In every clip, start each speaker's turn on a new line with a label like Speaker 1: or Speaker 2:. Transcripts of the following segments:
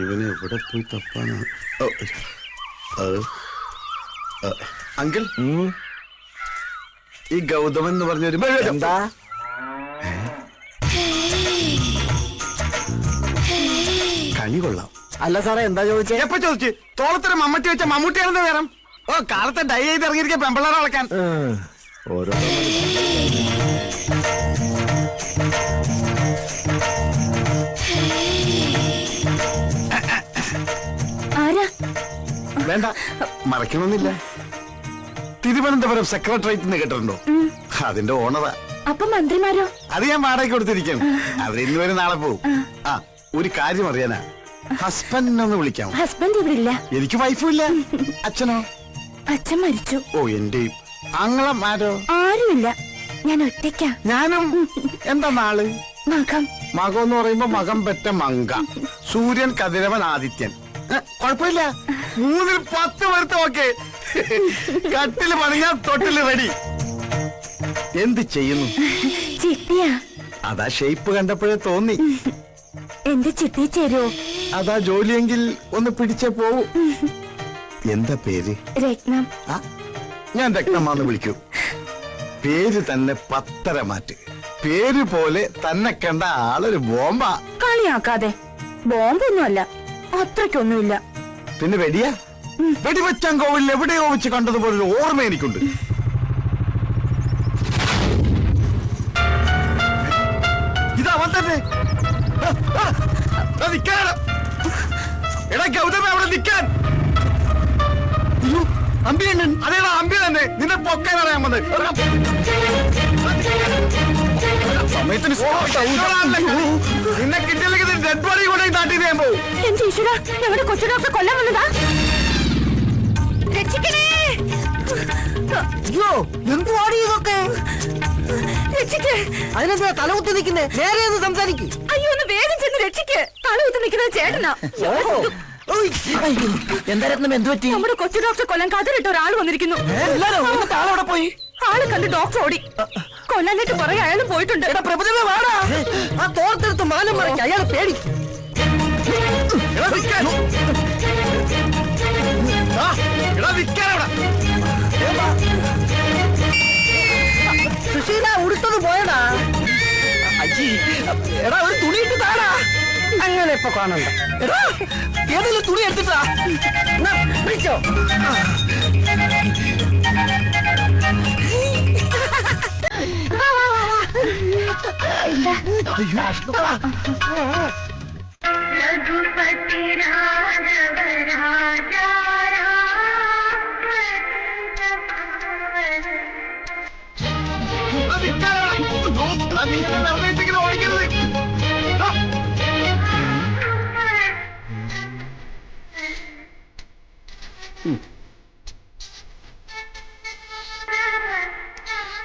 Speaker 1: ഇവനെ എവിടെ പോയി തപ്പാനാ? അങ്കിൾ, ഈ ഗൗതമൻ എന്ന് പറഞ്ഞൊരു എന്താ കളി കൊള്ളാം.
Speaker 2: അല്ല സാറേ, എന്താ ചോദിച്ചേ?
Speaker 1: എപ്പോ ചോദിച്ചു? തോളത്തൊരു മമ്മട്ടി വെച്ച മമ്മൂട്ടിയാണെന്ന് വേണം. ഓ, കാലത്തെ ഡൈ ചെയ്ത് ഇറങ്ങിയിരിക്കുക പെമ്പിള്ളേരെ വളക്കാൻ.
Speaker 2: ഓരോ
Speaker 1: വേണ്ട, മറക്കണമെന്നില്ല. തിരുവനന്തപുരം സെക്രട്ടേറിയറ്റ് എന്ന് കേട്ടിട്ടുണ്ടോ? അതിന്റെ ഓണറാ.
Speaker 3: അപ്പൊ മന്ത്രിമാരോ?
Speaker 1: അത് ഞാൻ വാടകയ്ക്ക് കൊടുത്തിരിക്കും. അവർ ഇന്ന് വരെ നാളെ പോവും. ആ, ഒരു കാര്യം അറിയാനാ, ഹസ്ബൻഡിനൊന്ന് വിളിക്കാം.
Speaker 3: ഹസ്ബൻഡ് ഇവിടെ ഇല്ല.
Speaker 1: എനിക്ക് വൈഫും ഇല്ല. അച്ഛനോ?
Speaker 3: അച്ഛൻ മരിച്ചു.
Speaker 1: ഓ, എന്റെ ആങ്ങളമാരോ?
Speaker 3: ആരുമില്ല, ഞാൻ ഒറ്റയ്ക്കാ.
Speaker 1: ഞാനും. എന്താ നാള്?
Speaker 3: മകം.
Speaker 1: മകം എന്ന് പറയുമ്പോ മകം പെറ്റ മങ്ക. സൂര്യൻ, കതിരവൻ, ആദിത്യൻ. കുഴപ്പമില്ല, 3-ൽ 10 വരുത്തം. ഓക്കെ, കട്ടില് പണിഞ്ഞാൽ തൊട്ടില് റെഡി. എന്ത് ചെയ്യുന്നു?
Speaker 3: ചിട്ടിയാ.
Speaker 1: അതാ ഷേപ്പ് കണ്ടപ്പോഴേ തോന്നി.
Speaker 3: എന്റെ ചിട്ടി ചേരുവോ?
Speaker 1: അതാ ജോലിയെങ്കിൽ ഒന്ന് പിടിച്ചേ പോവൂ. എന്താ പേര്?
Speaker 3: രത്നം.
Speaker 1: ഞാൻ രത്നമാന്ന് വിളിക്കൂ. പേര് തന്നെ 10 മാറ്റ്. പേര് പോലെ തന്നെ കണ്ട ആളൊരു ബോംബാ.
Speaker 3: കളിയാക്കാതെ. ബോംബൊന്നുമല്ല, അത്രയ്ക്കൊന്നുമില്ല.
Speaker 1: പിന്നെ വെടിയാ? വെടിവെച്ചാൻ കോവിൽ എവിടെയോ വെച്ച് കണ്ടതുപോലൊരു ഓർമ്മ എനിക്കുണ്ട്. ഇതവൻ തന്നെ. എടാ ഗൗതമ, അവിടെ നിൽക്കാൻ. അമ്പിയണ്ണൻ. അതേടാ, അമ്പി തന്നെ. നിന്നെ പൊക്കാൻ അറിയാൻ വന്നത്. സമയത്തിന് നിന്നെ കിട്ടിയില്ലെങ്കിൽ ഡെഡ് ബോഡി കൂടെ നാട്ടിൽ ഞാൻ പോകും.
Speaker 3: എന്റെ ഈശ്വര, ഞങ്ങളുടെ കൊച്ചു ഡോക്ടർ കൊല്ലാൻ വന്നതാ. രക്ഷിക്കണേ.
Speaker 2: അയ്യോ, എന്തുവാടി ഇതൊക്കെ?
Speaker 3: രക്ഷിക്ക്.
Speaker 2: അതിനെന്താ തലകുത്തി നിൽക്കുന്നേ? നേരെ ഒന്ന് സംസാരിക്കും.
Speaker 3: അയ്യോ, ഒന്ന് വേഗം ചെന്ന് രക്ഷിക്ക്. തലകുത്തി നിൽക്കുന്നത് ചേട്ടനാ.
Speaker 2: എന്താ രത്നം, എന്ത് പറ്റി?
Speaker 3: നമ്മുടെ കൊച്ചു ഡോക്ടർ കൊല്ലാൻ കതിരിട്ട ഒരാൾ വന്നിരിക്കുന്നു.
Speaker 2: ആളവിടെ പോയി.
Speaker 3: ആള് കണ്ട് ഡോക്ടർ ഓടി. കൊല്ലാനായിട്ട് പുറകെ അയാൾ പോയിട്ടുണ്ട്.
Speaker 2: പ്രഭുദേവ വാടാ. ആ തോർത്തെടുത്ത് മാനം മറയ്ക്ക്, അയാൾ പേടി. സുശീല ഉടുത്തത് പോയടാ. അജി, എടാ ഒരു തുണി ഇട്ട് താടാ. അങ്ങനെ ഇപ്പൊ കാണണ്ട. എടാ, ഏതെങ്കിലും തുണി എടുത്തിട്ടാ വിളിച്ചോ.
Speaker 4: രഘുപതി രാഘവ രാജാ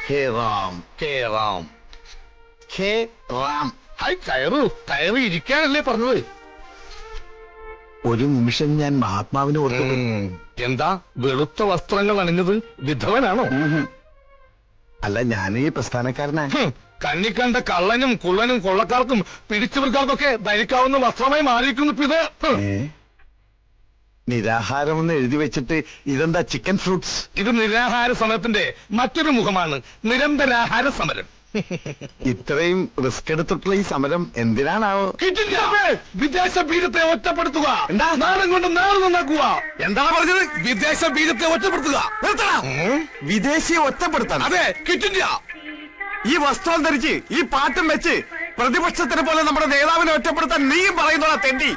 Speaker 1: ഹേ റാം, ഹേ റാം, ഹേ റാം.
Speaker 5: കയറി ഇരിക്കാനല്ലേ പറഞ്ഞത്?
Speaker 1: ഒരു നിമിഷം ഞാൻ മഹാത്മാവിനെ ഓർത്തു.
Speaker 5: എന്താ വെളുത്ത വസ്ത്രങ്ങൾ അണിഞ്ഞത്? വിധവനാണോ?
Speaker 1: അല്ല, ഞാൻ ഈ പ്രസ്ഥാനക്കാരനാ.
Speaker 5: കണ്ണിക്കണ്ട കള്ളനും കുള്ളനും കൊള്ളക്കാർക്കും പിടിച്ചവർക്കാർക്കൊക്കെ ധരിക്കാവുന്ന വസ്ത്രമായി മാറിയിരിക്കുന്നു ഇത്.
Speaker 1: നിരാഹാരം എന്ന് എഴുതി വെച്ചിട്ട് ഇതെന്താ ചിക്കൻ ഫ്രൂട്ട്സ്?
Speaker 5: ഇത് നിരാഹാര സമരത്തിന്റെ മറ്റൊരു മുഖമാണ്, നിരന്തരാഹാര സമരം.
Speaker 1: ഇത്രയും റിസ്ക് എടുത്തിട്ടുള്ള ഈ സമരം എന്തിനാണാവോ?
Speaker 5: വിദേശ ബീജത്തെ ഒറ്റപ്പെടുത്തുക. നാടൻ കൊണ്ട് നാട് നന്നാക്കുക.
Speaker 1: എന്താ പറഞ്ഞത്?
Speaker 5: വിദേശ ബീജത്തെ ഒറ്റപ്പെടുത്തുക.
Speaker 1: വിദേശിയെ ഒറ്റപ്പെടുത്താൻ?
Speaker 5: അതെ, കിട്ടില്ല.
Speaker 1: ഈ വസ്ത്രം ധരിച്ച് ഈ പാട്ടും വെച്ച് പ്രതിപക്ഷത്തിനെ പോലെ നമ്മുടെ നേതാവിനെ ഒറ്റപ്പെടുത്താൻ നീയും പറയുന്നോളാ തെണ്ടി.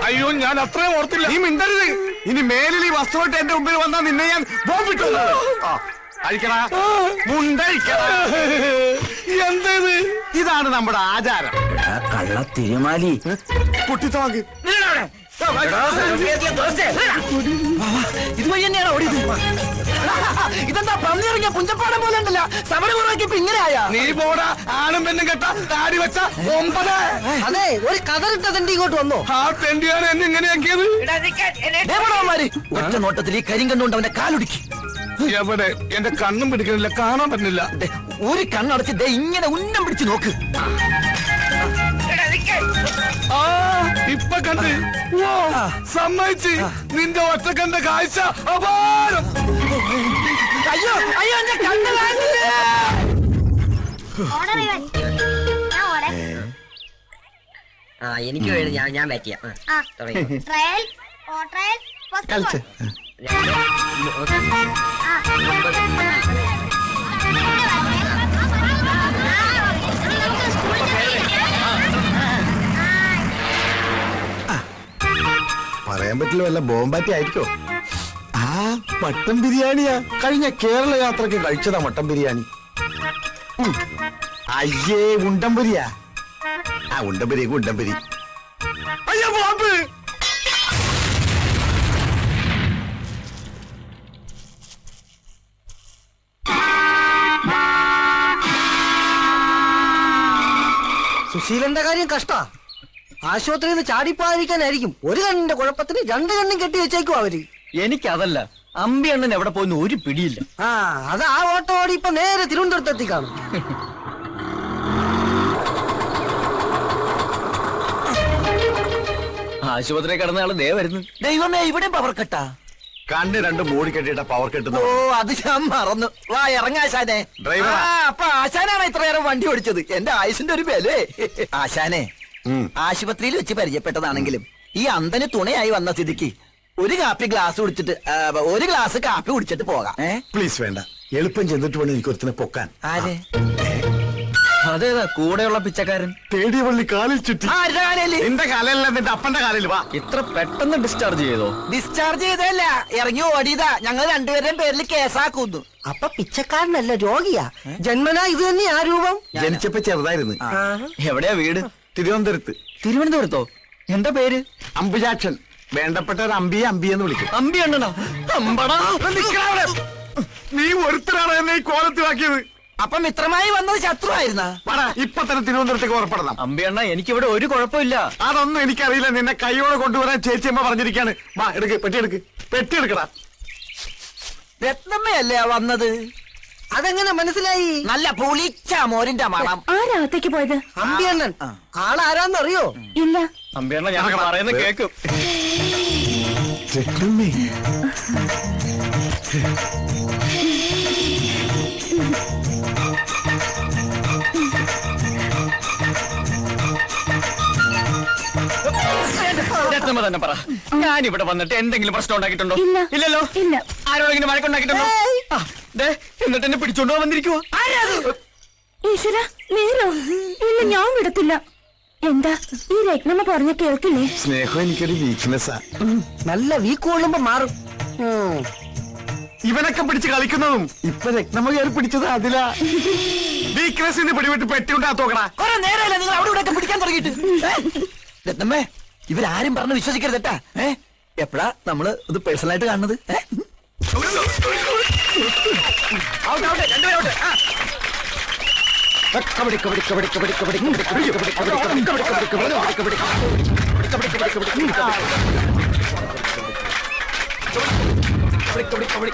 Speaker 5: അയ്യോ, ഞാൻ അത്രയും ഓർത്തില്ല.
Speaker 1: നീ മിണ്ടരുത്. ഇനി മേലിൽ ഈ വസ്ത്രമായിട്ട് എന്റെ മുമ്പിൽ വന്നാൽ നിന്നെ ഞാൻ ബോംബിട്ടു. അഴിക്കടാ, മുണ്ടഴിക്കടാ.
Speaker 5: എന്തേത്?
Speaker 1: ഇതാണ് നമ്മുടെ ആചാരം.
Speaker 2: കള്ള തിരുമാലി
Speaker 1: കുട്ടിത്തോക്ക്
Speaker 2: ഇതുവഴി തന്നെയാണ് ഓടിയത്. ഇതെന്താ പന്നിറങ്ങിയ പുഞ്ചപ്പാടം പോലെ ഉണ്ടല്ലോ. സമരമുറക്കിപ്പോ ഇങ്ങനെയായ.
Speaker 5: നീ പോടാ, ആണും പെണ്ണും കെട്ട താടി വെച്ച 9.
Speaker 2: അതെ, ഒരു കതറിട്ട തെണ്ടി ഇങ്ങോട്ട് വന്നോ.
Speaker 5: ആ തെണ്ടിയാണ് എന്നെ ഇങ്ങനെയാക്കിയത്.
Speaker 2: ഒറ്റ നോട്ടത്തിൽ ഈ കരിങ്കണ്ടുകൊണ്ട് അവന്റെ കാലുടുക്കി.
Speaker 5: എവിടെ എന്റെ കണ്ണും പിടിക്കണില്ല, കാണാൻ പറ്റുന്നില്ല.
Speaker 2: ദേ, ഒരു കണ്ണടച്ച് ദേ ഇങ്ങനെ ഉന്നം പിടിച്ച് നോക്ക്.
Speaker 5: ആ ഇപ്പൊ കണ്ട് സമ്മതിച്ച് നിന്റെ ഒറ്റക്കണ്ട കാഴ്ച അപാരം.
Speaker 2: അയ്യോ അയ്യോ എന്റെ കണ്ണ് കാണില്ല.
Speaker 4: ഓർഡർ ഇവൻ. ഞാൻ ഓർഡർ.
Speaker 6: എനിക്ക് വേണ്ടി ഞാൻ ബാറ്റ് ചെയ്യാം.
Speaker 4: ആ. ട്രയൽ, ഓ ട്രയൽ, ഫസ്റ്റ്
Speaker 1: കളിച്ച്
Speaker 4: ബോൾ. ആ. നമുക്ക് സ്കൂളിൽ
Speaker 1: പറയാൻ പറ്റില്ല, വല്ല ബോംബാറ്റി ആയിരിക്കോ? ആ മട്ടൻ ബിരിയാണിയാ. കഴിഞ്ഞ കേരള യാത്രക്ക് കഴിച്ചതാ മട്ടൻ ബിരിയാണി. അയ്യേ ഉണ്ടംപുരിയാ. ആ ഉണ്ടംപുരി ഉണ്ടംപുരി. അയ്യോ ബോംബ്.
Speaker 2: സുശീലന്റെ കാര്യം കഷ്ടാ. ആശുപത്രിയിൽ നിന്ന് ചാടിപ്പോകാതിരിക്കാനായിരിക്കും ഒരു കണ്ണിന്റെ കുഴപ്പത്തിന് രണ്ട് കണ്ണും കെട്ടി വെച്ചേക്കും അവര്.
Speaker 7: എനിക്കതല്ല, അമ്പി അണ്ണൻ എവിടെ പോയിന്ന് ഒരു പിടിയില്ല.
Speaker 2: ആ അത് ആ ഓട്ടോ ഓടി ഇപ്പൊ നേരെ തിരുവനന്തപുരത്ത് എത്തിക്കാണും.
Speaker 7: ആശുപത്രി കിടന്ന ആള് ദേ വരുന്നു.
Speaker 2: ദൈവമേ ഇവിടെ പവർ കട്ടാ.
Speaker 1: കണ്ണ് രണ്ട് മൂടി കെട്ടിയിട്ട പവർ കെട്ടുന്നു.
Speaker 2: ഓ അത് ഞാൻ മറന്നു. വാ ഇറങ്ങാശാനെ.
Speaker 1: ഡ്രൈവറാ.
Speaker 2: അപ്പൊ ആശാനാണ് ഇത്ര നേരം വണ്ടി ഓടിച്ചത്. എന്റെ ആയുസിന്റെ ഒരു ബലേ. ആശാനെ ആശുപത്രിയിൽ വെച്ച് പരിചയപ്പെട്ടതാണെങ്കിലും ഈ അന്തന് തുണയായി വന്ന സ്ഥിതിക്ക് ഒരു ഗ്ലാസ് കാപ്പി കുടിച്ചിട്ട് പോകാം.
Speaker 1: പ്ലീസ് വേണ്ട, എളുപ്പം ചെന്നിട്ട് വേണം എനിക്ക് ഒരുത്തിനെ പൊക്കാൻ.
Speaker 2: ആരെ?
Speaker 7: അതേതാ കൂടെയുള്ള പിച്ചക്കാരൻ?
Speaker 1: തേടിയ പള്ളി കാലിൽ ചുറ്റി.
Speaker 2: ആരുടെ കാലയില്?
Speaker 1: നിന്റെ കാലല്ല, നിന്റെ അപ്പന്റെ കാലിൽ. വാ.
Speaker 7: ഇത്ര പെട്ടെന്ന് ഡിസ്ചാർജ് ചെയ്തോ?
Speaker 2: ഡിസ്ചാർജ് ചെയ്തല്ല, ഇറങ്ങി ഓടിയതാ. ഞങ്ങൾ രണ്ടുപേരുടെയും പേരിൽ കേസാക്കുന്നു. അപ്പൊ പിച്ചക്കാരനല്ല, രോഗിയാ. ജന്മനാ ഇത് തന്നെ ആ രൂപം.
Speaker 1: ജനിച്ചപ്പോ ചെറുതായിരുന്നു.
Speaker 7: എവിടെയാ വീട്?
Speaker 1: തിരുവനന്തപുരത്ത്.
Speaker 7: തിരുവനന്തപുരത്തോ? എന്താ പേര്?
Speaker 1: അമ്പുജാക്ഷൻ. വേണ്ടപ്പെട്ട ഒരു അമ്പിയെ അമ്പിയെന്ന് വിളിക്കും.
Speaker 7: അമ്പി അണ്ണനാ? അമ്പടാ.
Speaker 1: നീ ഒരുത്തരാണ് എന്നെ ഈ കോലത്തിലാക്കിയത്.
Speaker 2: അപ്പൊ മിത്രമായി വന്നത് ശത്രുവായിരുന്നാ?
Speaker 1: വാടാ, ഇപ്പൊ തന്നെ തിരുവനന്തപുരത്തേക്ക് പുറപ്പെടണം.
Speaker 7: അമ്പി അണ്ണ എനിക്കിവിടെ ഒരു കുഴപ്പമില്ല.
Speaker 1: അതൊന്നും എനിക്കറിയില്ല. നിന്നെ കൈയോടെ കൊണ്ടുവരാൻ ചേച്ചിയമ്മ പറഞ്ഞിരിക്കാണ്. വാ എടുക്ക്, പെട്ടി എടുക്കടാ.
Speaker 2: രത്നമ്മയല്ലേ വന്നത്? അതെങ്ങനെ മനസ്സിലായി? നല്ല പുളിച്ച മോരിന്റെ മണം.
Speaker 3: ആരാകത്തേക്ക് പോയത്?
Speaker 2: അമ്പിയണ്ണൻ. ആളാരാന്നറിയോ?
Speaker 3: ഇല്ല.
Speaker 7: അമ്പി അണ്ണ ഞാൻ പറയുന്ന കേക്കും. രത്നമ്മ തന്നെ പറ, ഞാൻ ഇവിടെ വന്നിട്ട് എന്തെങ്കിലും പ്രശ്നം ഉണ്ടാക്കിയിട്ടുണ്ടോ?
Speaker 3: ഇല്ല.
Speaker 7: ഇല്ലല്ലോ.
Speaker 3: ഇല്ല.
Speaker 7: ആരോടെങ്കിലും വഴക്കുണ്ടാക്കിയിട്ടുണ്ടോ? എന്നിട്ട് എന്നെ പിടിച്ചോണ്ടോ വന്നിരിക്കുവോ?
Speaker 3: ഈശ്വര, നേരോ? ഇല്ല, ഞാൻ വിടത്തില്ല. എന്താ ഈ രത്നമ്മ പറഞ്ഞ കേൾക്കില്ലേ?
Speaker 1: സ്നേഹം എനിക്കൊരു വീക്ക്നെസ്സാ.
Speaker 2: നല്ല വീക്ക് കൊള്ളുമ്പോ മാറും.
Speaker 1: ഇവനൊക്കെ പിടിച്ച് കളിക്കുന്നതും ഇപ്പൊ രത്നമ്മ കയറി പിടിച്ചത് അതിലാ. വീക്ക്നെസ്സിന് പിടിവിട്ട് പെട്ടി ഉണ്ടാത്തോക്കടാ.
Speaker 2: കുറെ നേരമല്ല നിങ്ങൾ അവിടെ ഇവിടെ പിടിക്കാൻ തുടങ്ങിയിട്ട്. രത്നമ്മേ, ഇവരാരും പറഞ്ഞ് വിശ്വസിക്കരുതട്ടാ. എപ്പോഴാ നമ്മള് ഇത് പേഴ്സണലായിട്ട് കാണുന്നത്? കബഡി കബഡി കബഡി കബഡി കബഡി കബഡി കബഡി കബഡി കബഡി കബഡി കബഡി കബഡി കബഡി കബഡി കബഡി.